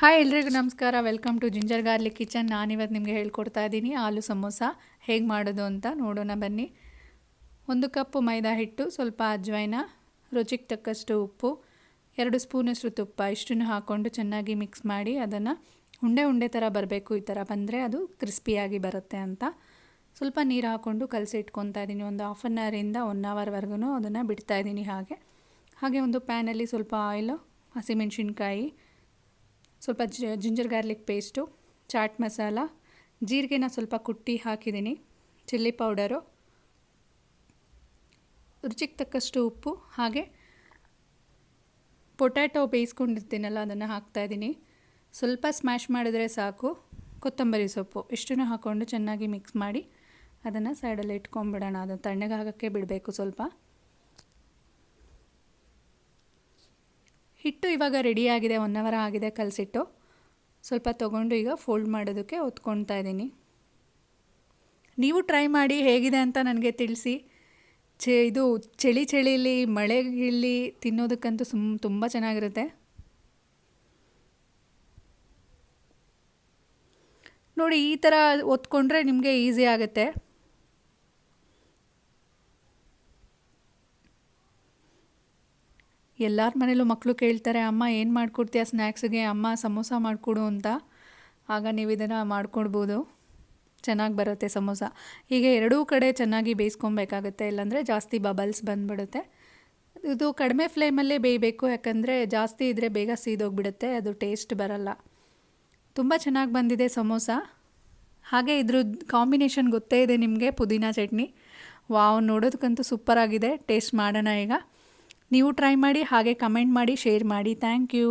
Hi ಎಲ್ರಿಗೂ ನಮಸ್ಕಾರ. Welcome to ginger garlic kitchen. ನಾನಿವತ್ತು ನಿಮಗೆ ಹೇಳ್ಕೊಡ್ತಾ ಇದ್ದೀನಿ ಆಲೂ ಸಮೋಸ ಹೇಗೆ ಮಾಡೋದು ಅಂತ ನೋಡೋಣ ಬನ್ನಿ. 1 ಕಪ್ ಮೈದಾ ಹಿಟ್ಟು, ಸ್ವಲ್ಪ ಅಜ್ವೈನ, ರುಚಿಗೆ ತಕ್ಕಷ್ಟು ಉಪ್ಪು, 2 ಸ್ಪೂನಷ್ಟು ತುಪ್ಪ ಇಷ್ಟನ್ನು ಹಾಕ್ಕೊಂಡು ಚೆನ್ನಾಗಿ ಮಿಕ್ಸ್ ಮಾಡಿ ಅದನ್ನು ಉಂಡೆ ಥರ ಬರಬೇಕು. ಈ ಥರ ಬಂದರೆ ಅದು ಕ್ರಿಸ್ಪಿಯಾಗಿ ಬರುತ್ತೆ ಅಂತ ಸ್ವಲ್ಪ ನೀರು ಹಾಕ್ಕೊಂಡು ಕಲಸಿಟ್ಕೊತಾ ಇದ್ದೀನಿ. ಒಂದು ಹಾಫ್ ಆನ್ ಅವರಿಂದ 1 ಅವರ್ವರೆಗೂ ಅದನ್ನು ಬಿಡ್ತಾಯಿದ್ದೀನಿ. ಹಾಗೆ ಒಂದು ಪ್ಯಾನಲ್ಲಿ ಸ್ವಲ್ಪ ಆಯಿಲು, ಹಸಿಮೆಣಸಿನ್ಕಾಯಿ, ಸ್ವಲ್ಪ ginger garlic paste, chaat masala, ಜೀರಿಗೆನ ಸ್ವಲ್ಪ ಕುಟ್ಟಿ ಹಾಕಿದ್ದೀನಿ, ಚಿಲ್ಲಿ ಪೌಡರು, ರುಚಿಗೆ ತಕ್ಕಷ್ಟು ಉಪ್ಪು, ಹಾಗೆ ಪೊಟ್ಯಾಟೊ ಬೇಯಿಸ್ಕೊಂಡಿರ್ತೀನಲ್ಲ ಅದನ್ನು ಹಾಕ್ತಾಯಿದ್ದೀನಿ. ಸ್ವಲ್ಪ ಸ್ಮ್ಯಾಶ್ ಮಾಡಿದರೆ ಸಾಕು. ಕೊತ್ತಂಬರಿ ಸೊಪ್ಪು ಇಷ್ಟನ್ನು ಹಾಕ್ಕೊಂಡು ಚೆನ್ನಾಗಿ ಮಿಕ್ಸ್ ಮಾಡಿ ಅದನ್ನು ಸೈಡಲ್ಲಿ ಇಟ್ಕೊಂಡ್ಬಿಡೋಣ. ಅದು ತಣ್ಣಗಾಗೋಕ್ಕೆ ಬಿಡಬೇಕು ಸ್ವಲ್ಪ. ಹಿಟ್ಟು ಇವಾಗ ರೆಡಿಯಾಗಿದೆ, 1 ಅವರ್ ಆಗಿದೆ ಕಲಸಿಟ್ಟು. ಸ್ವಲ್ಪ ತೊಗೊಂಡು ಈಗ ಫೋಲ್ಡ್ ಮಾಡೋದಕ್ಕೆ ಒತ್ಕೊಳ್ತಾ ಇದ್ದೀನಿ. ನೀವು ಟ್ರೈ ಮಾಡಿ ಹೇಗಿದೆ ಅಂತ ನನಗೆ ತಿಳಿಸಿ. ಇದು ಚಳಿಲಿ ಮಳೆಗಿಲ್ಲಿ ತಿನ್ನೋದಕ್ಕಂತೂ ತುಂಬ ಚೆನ್ನಾಗಿರುತ್ತೆ. ನೋಡಿ, ಈ ಥರ ಒತ್ಕೊಂಡ್ರೆ ನಿಮಗೆ ಈಸಿ ಆಗುತ್ತೆ. ಎಲ್ಲರ ಮನೇಲೂ ಮಕ್ಕಳು ಕೇಳ್ತಾರೆ, ಅಮ್ಮ ಏನು ಮಾಡಿಕೊಡ್ತೀಯ ಸ್ನ್ಯಾಕ್ಸಿಗೆ, ಅಮ್ಮ ಸಮೋಸ ಮಾಡಿಕೊಡು ಅಂತ. ಆಗ ನೀವು ಇದನ್ನು ಮಾಡಿಕೊಡ್ಬೋದು, ಚೆನ್ನಾಗಿ ಬರುತ್ತೆ ಸಮೋಸ. ಹೀಗೆ ಎರಡೂ ಕಡೆ ಚೆನ್ನಾಗಿ ಬೇಯಿಸ್ಕೊಬೇಕಾಗುತ್ತೆ, ಇಲ್ಲಾಂದರೆ ಜಾಸ್ತಿ ಬಬಲ್ಸ್ ಬಂದುಬಿಡುತ್ತೆ. ಇದು ಕಡಿಮೆ ಫ್ಲೇಮಲ್ಲೇ ಬೇಯಬೇಕು, ಯಾಕಂದರೆ ಜಾಸ್ತಿ ಇದ್ದರೆ ಬೇಗ ಸೀದೋಗಿಬಿಡುತ್ತೆ, ಅದು ಟೇಸ್ಟ್ ಬರಲ್ಲ. ತುಂಬ ಚೆನ್ನಾಗಿ ಬಂದಿದೆ ಸಮೋಸ. ಹಾಗೆ ಇದ್ರದ್ದು ಕಾಂಬಿನೇಷನ್ ಗೊತ್ತೇ ಇದೆ ನಿಮಗೆ, ಪುದೀನ ಚಟ್ನಿ. ವಾವ್, ನೋಡೋದಕ್ಕಂತೂ ಸೂಪರಾಗಿದೆ. ಟೇಸ್ಟ್ ಮಾಡೋಣ ಈಗ. ನೀವು ಟ್ರೈ ಮಾಡಿ, ಹಾಗೆ ಕಮೆಂಟ್ ಮಾಡಿ, ಶೇರ್ ಮಾಡಿ. Thank you.